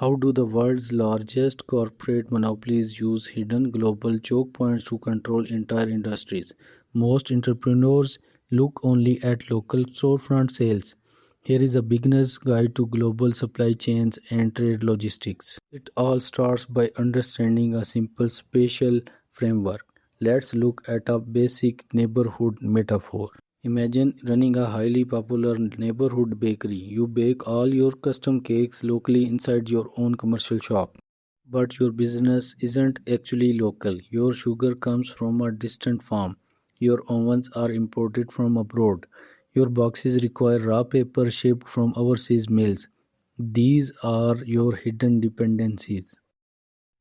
How do the world's largest corporate monopolies use hidden global choke points to control entire industries? Most entrepreneurs look only at local storefront sales. Here is a beginner's guide to global supply chains and trade logistics. It all starts by understanding a simple spatial framework. Let's look at a basic neighborhood metaphor. Imagine running a highly popular neighborhood bakery. You bake all your custom cakes locally inside your own commercial shop. But your business isn't actually local. Your sugar comes from a distant farm. Your ovens are imported from abroad. Your boxes require raw paper shipped from overseas mills. These are your hidden dependencies.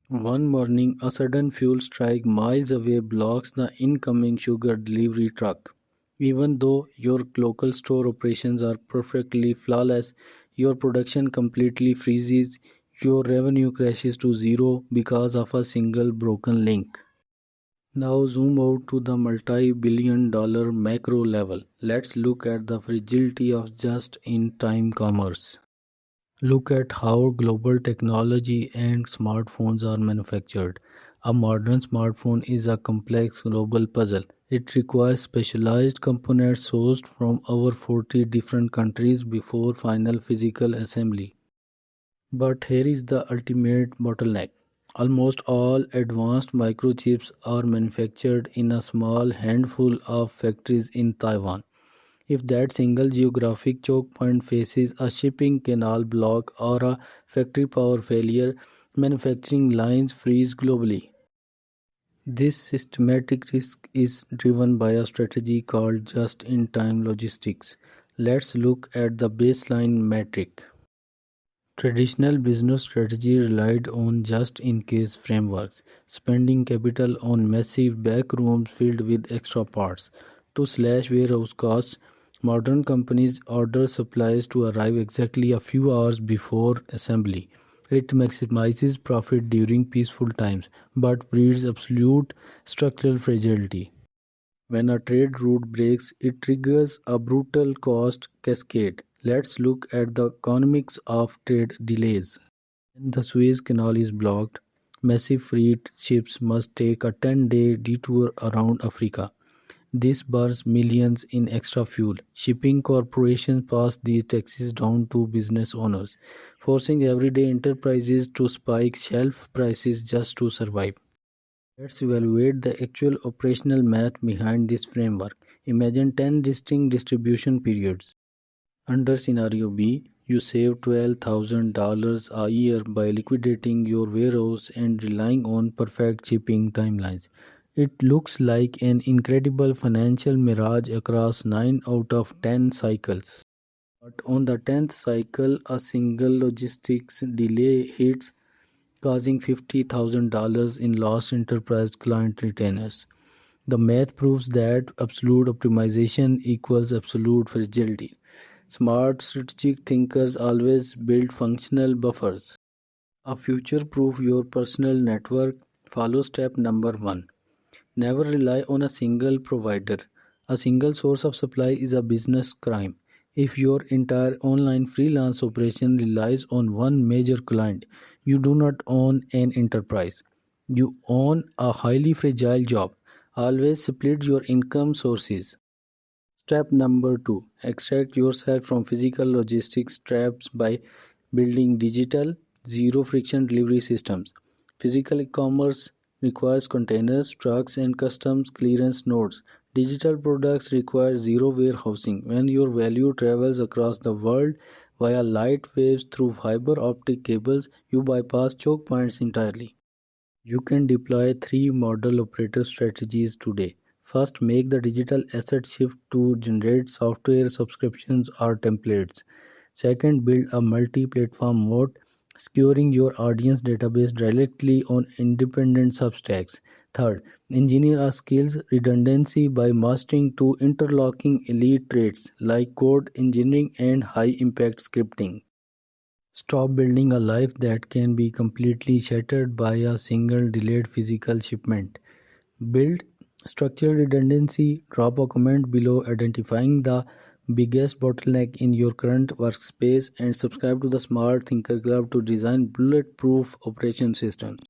One morning, a sudden fuel strike miles away blocks the incoming sugar delivery truck. Even though your local store operations are perfectly flawless, your production completely freezes, your revenue crashes to zero because of a single broken link. Now, zoom out to the multi billion dollar macro level. Let's look at the fragility of just in time commerce. Look at how global technology and smartphones are manufactured. A modern smartphone is a complex global puzzle. It requires specialized components sourced from over 40 different countries before final physical assembly. But here is the ultimate bottleneck. Almost all advanced microchips are manufactured in a small handful of factories in Taiwan. If that single geographic choke point faces a shipping canal block or a factory power failure, manufacturing lines freeze globally. This systematic risk is driven by a strategy called just in time logistics. Let's look at the baseline metric. Traditional business strategy relied on just-in-case frameworks, spending capital on massive back rooms filled with extra parts. To slash warehouse costs, modern companies order supplies to arrive exactly a few hours before assembly. It maximizes profit during peaceful times, but breeds absolute structural fragility. When a trade route breaks, it triggers a brutal cost cascade. Let's look at the economics of trade delays. When the Suez Canal is blocked, massive freight ships must take a 10-day detour around Africa. This burns millions in extra fuel. Shipping corporations pass these taxes down to business owners, forcing everyday enterprises to spike shelf prices just to survive. Let's evaluate the actual operational math behind this framework. Imagine 10 distinct distribution periods. Under scenario B, you save $12,000 a year by liquidating your warehouse and relying on perfect shipping timelines. It looks like an incredible financial mirage across 9 out of 10 cycles. But on the 10th cycle, a single logistics delay hits, causing $50,000 in lost enterprise client retainers. The math proves that absolute optimization equals absolute fragility. Smart strategic thinkers always build functional buffers. A future proof your personal network. Follow step number 1. Never rely on a single provider. A single source of supply is a business crime. If your entire online freelance operation relies on one major client, you do not own an enterprise. You own a highly fragile job. Always split your income sources. Step number 2. Extract yourself from physical logistics traps by building digital, zero friction delivery systems. Physical e-commerce requires containers, trucks, and customs clearance nodes. Digital products require zero warehousing. When your value travels across the world via light waves through fiber optic cables, you bypass choke points entirely. You can deploy three model operator strategies today. First, make the digital asset shift to generate software subscriptions or templates. Second, build a multi platform moat, securing your audience database directly on independent substacks. Third, engineer a skills redundancy by mastering two interlocking elite traits like code engineering and high impact scripting. Stop building a life that can be completely shattered by a single delayed physical shipment. Build structural redundancy. Drop a comment below identifying the biggest bottleneck in your current workspace and subscribe to the Smart Thinker Club to design bulletproof operation systems.